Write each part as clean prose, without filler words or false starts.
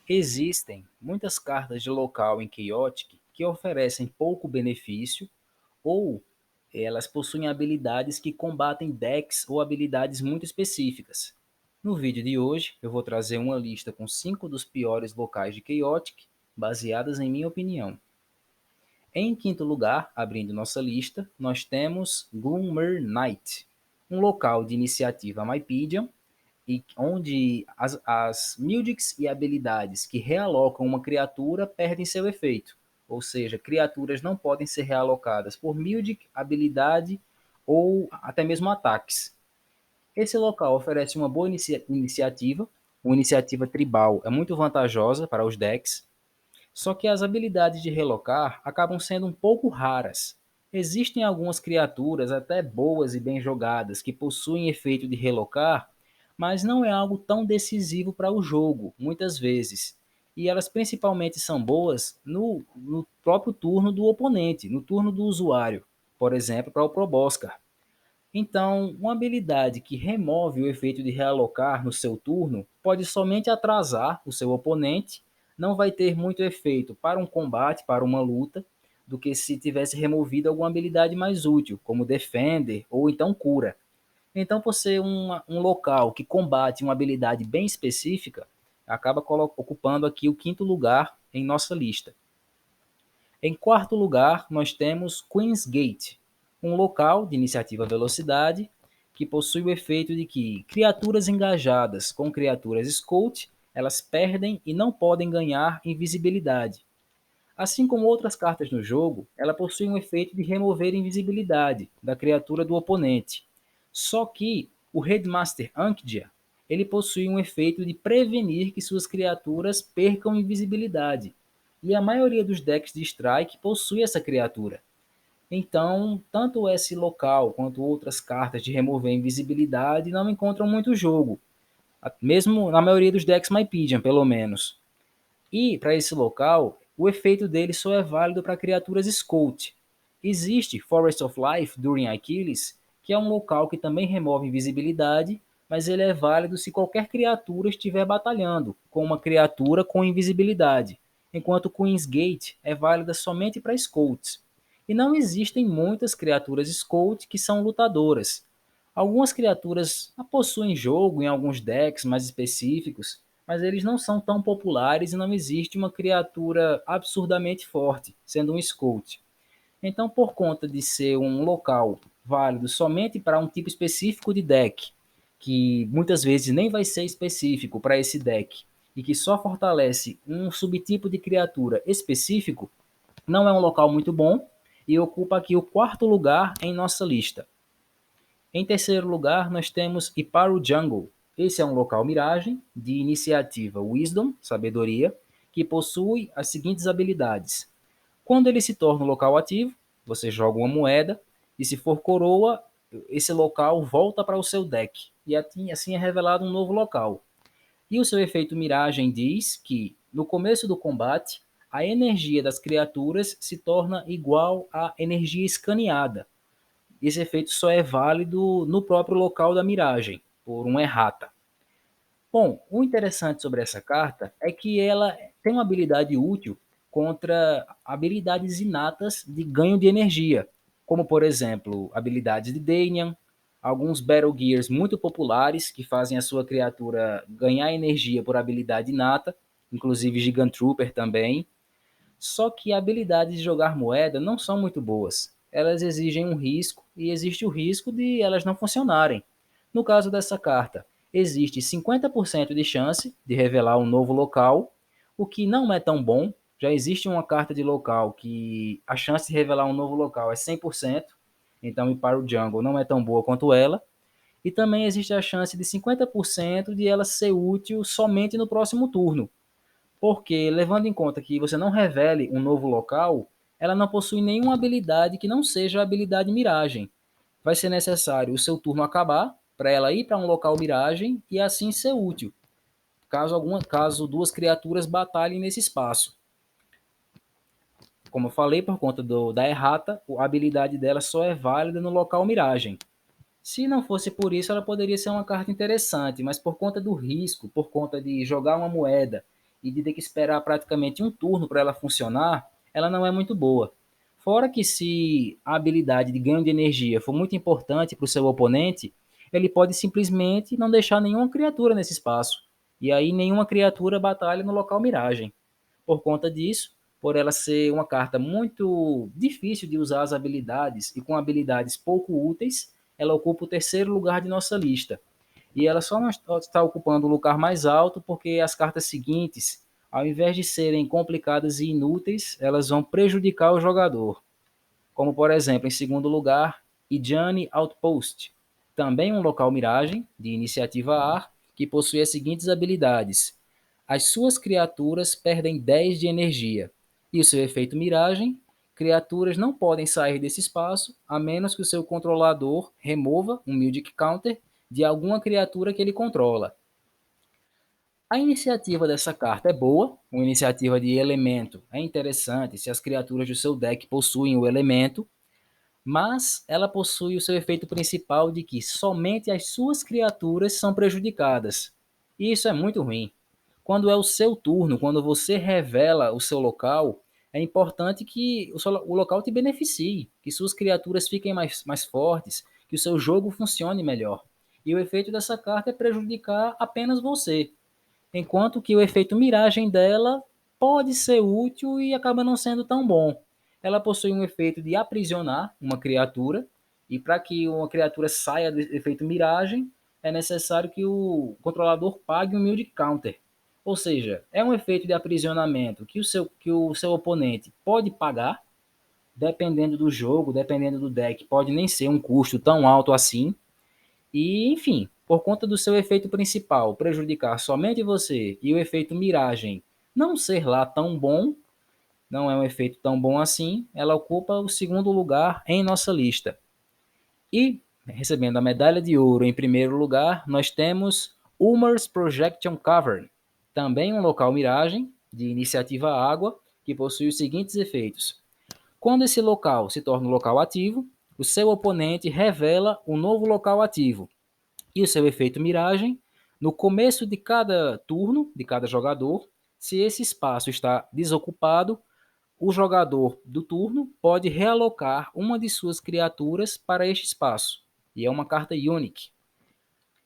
Existem muitas cartas de local em Chaotic que oferecem pouco benefício ou elas possuem habilidades que combatem decks ou habilidades muito específicas. No vídeo de hoje, eu vou trazer uma lista com 5 dos piores locais de Chaotic, baseadas em minha opinião. Em quinto lugar, abrindo nossa lista, nós temos Gloomer Knight, um local de iniciativa Mypedium, e onde as Mildics e habilidades que realocam uma criatura perdem seu efeito. Ou seja, criaturas não podem ser realocadas por Mildic, habilidade ou até mesmo ataques. Esse local oferece uma boa iniciativa, uma iniciativa tribal é muito vantajosa para os decks, só que as habilidades de relocar acabam sendo um pouco raras. Existem algumas criaturas até boas e bem jogadas que possuem efeito de relocar, mas não é algo tão decisivo para o jogo, muitas vezes. E elas principalmente são boas no próprio turno do oponente, no turno do usuário, por exemplo, para o Proboscar. Então, uma habilidade que remove o efeito de realocar no seu turno pode somente atrasar o seu oponente, não vai ter muito efeito para um combate, para uma luta, do que se tivesse removido alguma habilidade mais útil, como Defender ou então Cura. Então, por ser um local que combate uma habilidade bem específica, acaba ocupando aqui o quinto lugar em nossa lista. Em quarto lugar, nós temos Queen's Gate, um local de iniciativa velocidade que possui o efeito de que criaturas engajadas com criaturas Scout, elas perdem e não podem ganhar invisibilidade. Assim como outras cartas no jogo, ela possui um efeito de remover invisibilidade da criatura do oponente. Só que o Headmaster Ankhdia, ele possui um efeito de prevenir que suas criaturas percam invisibilidade. E a maioria dos decks de Strike possui essa criatura. Então, tanto esse local quanto outras cartas de remover invisibilidade não encontram muito jogo. Mesmo na maioria dos decks Mypedium, pelo menos. E, para esse local, o efeito dele só é válido para criaturas Scout. Existe Forest of Life During Achilles, que é um local que também remove invisibilidade, mas ele é válido se qualquer criatura estiver batalhando com uma criatura com invisibilidade, enquanto Queen's Gate é válida somente para Scouts. E não existem muitas criaturas Scout que são lutadoras. Algumas criaturas possuem jogo em alguns decks mais específicos, mas eles não são tão populares e não existe uma criatura absurdamente forte, sendo um Scout. Então, por conta de ser um local válido somente para um tipo específico de deck, que muitas vezes nem vai ser específico para esse deck, e que só fortalece um subtipo de criatura específico, não é um local muito bom e ocupa aqui o quarto lugar em nossa lista. Em terceiro lugar, nós temos Iparu Jungle. Esse é um local miragem de iniciativa Wisdom, sabedoria, que possui as seguintes habilidades. Quando ele se torna um local ativo, você joga uma moeda, e se for coroa, esse local volta para o seu deck, e assim é revelado um novo local. E o seu efeito miragem diz que, no começo do combate, a energia das criaturas se torna igual à energia escaneada, esse efeito só é válido no próprio local da miragem, por um errata. Bom, o interessante sobre essa carta é que ela tem uma habilidade útil contra habilidades inatas de ganho de energia, como por exemplo, habilidades de Danian, alguns Battle Gears muito populares que fazem a sua criatura ganhar energia por habilidade inata, inclusive Gigant Trooper também, só que habilidades de jogar moeda não são muito boas. Elas exigem um risco e existe o risco de elas não funcionarem. No caso dessa carta, existe 50% de chance de revelar um novo local, o que não é tão bom. Já existe uma carta de local que a chance de revelar um novo local é 100%, então para o Jungle não é tão boa quanto ela. E também existe a chance de 50% de ela ser útil somente no próximo turno, porque, levando em conta que você não revele um novo local, ela não possui nenhuma habilidade que não seja a habilidade miragem. Vai ser necessário o seu turno acabar para ela ir para um local miragem e assim ser útil, caso duas criaturas batalhem nesse espaço. Como eu falei, por conta da errata, a habilidade dela só é válida no local miragem. Se não fosse por isso, ela poderia ser uma carta interessante, mas por conta do risco, por conta de jogar uma moeda e de ter que esperar praticamente um turno para ela funcionar, ela não é muito boa. Fora que se a habilidade de ganho de energia for muito importante para o seu oponente, ele pode simplesmente não deixar nenhuma criatura nesse espaço. E aí nenhuma criatura batalha no local miragem. Por conta disso, por ela ser uma carta muito difícil de usar as habilidades e com habilidades pouco úteis, ela ocupa o terceiro lugar de nossa lista. E ela só não está ocupando o lugar mais alto porque as cartas seguintes, ao invés de serem complicadas e inúteis, elas vão prejudicar o jogador. Como, por exemplo, em segundo lugar, Ijani Outpost, também um local miragem, de iniciativa A, que possui as seguintes habilidades. As suas criaturas perdem 10 de energia, e o seu efeito miragem, criaturas não podem sair desse espaço, a menos que o seu controlador remova um Music Counter de alguma criatura que ele controla. A iniciativa dessa carta é boa, uma iniciativa de elemento é interessante se as criaturas do seu deck possuem o elemento, mas ela possui o seu efeito principal de que somente as suas criaturas são prejudicadas. E isso é muito ruim. Quando é o seu turno, quando você revela o seu local, é importante que o local te beneficie, que suas criaturas fiquem mais fortes, que o seu jogo funcione melhor. E o efeito dessa carta é prejudicar apenas você, enquanto que o efeito miragem dela pode ser útil e acaba não sendo tão bom. Ela possui um efeito de aprisionar uma criatura, e para que uma criatura saia do efeito miragem, é necessário que o controlador pague um Mild Counter. Ou seja, é um efeito de aprisionamento que o seu oponente pode pagar, dependendo do jogo, dependendo do deck, pode nem ser um custo tão alto assim, e, enfim, por conta do seu efeito principal prejudicar somente você e o efeito miragem não ser lá tão bom, não é um efeito tão bom assim, ela ocupa o segundo lugar em nossa lista. E, recebendo a medalha de ouro em primeiro lugar, nós temos Ulmer's Projection Cavern, também um local miragem, de iniciativa água, que possui os seguintes efeitos. Quando esse local se torna um local ativo, o seu oponente revela um novo local ativo, e o seu efeito miragem, no começo de cada turno, de cada jogador, se esse espaço está desocupado, o jogador do turno pode realocar uma de suas criaturas para este espaço. E é uma carta unique.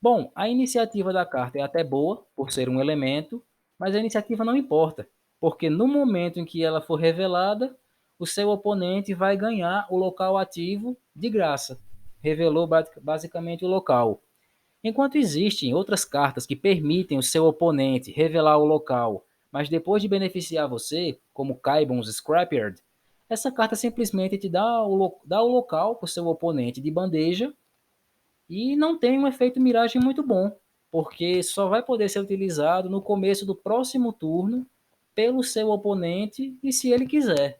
Bom, a iniciativa da carta é até boa, por ser um elemento, mas a iniciativa não importa, porque no momento em que ela for revelada, o seu oponente vai ganhar o local ativo de graça. Revelou basicamente o local. Enquanto existem outras cartas que permitem o seu oponente revelar o local, mas depois de beneficiar você, como Kaibon's Scrapyard, essa carta simplesmente te dá o local para o seu oponente de bandeja e não tem um efeito miragem muito bom, porque só vai poder ser utilizado no começo do próximo turno pelo seu oponente e se ele quiser.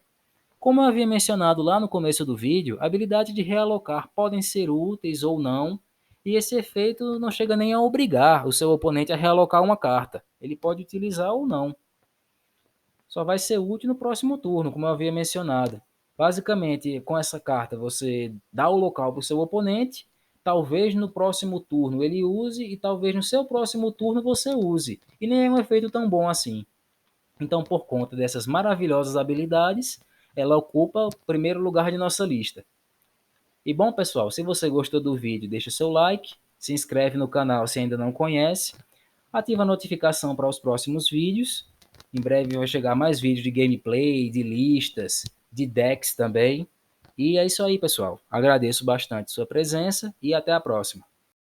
Como eu havia mencionado lá no começo do vídeo, habilidades de realocar podem ser úteis ou não, e esse efeito não chega nem a obrigar o seu oponente a realocar uma carta. Ele pode utilizar ou não. Só vai ser útil no próximo turno, como eu havia mencionado. Basicamente, com essa carta, você dá o local para o seu oponente, talvez no próximo turno ele use, e talvez no seu próximo turno você use. E nem é um efeito tão bom assim. Então, por conta dessas maravilhosas habilidades, ela ocupa o primeiro lugar de nossa lista. E bom, pessoal, se você gostou do vídeo, deixa o seu like, se inscreve no canal se ainda não conhece, ativa a notificação para os próximos vídeos. Em breve vai chegar mais vídeos de gameplay, de listas, de decks também. E é isso aí, pessoal. Agradeço bastante sua presença e até a próxima.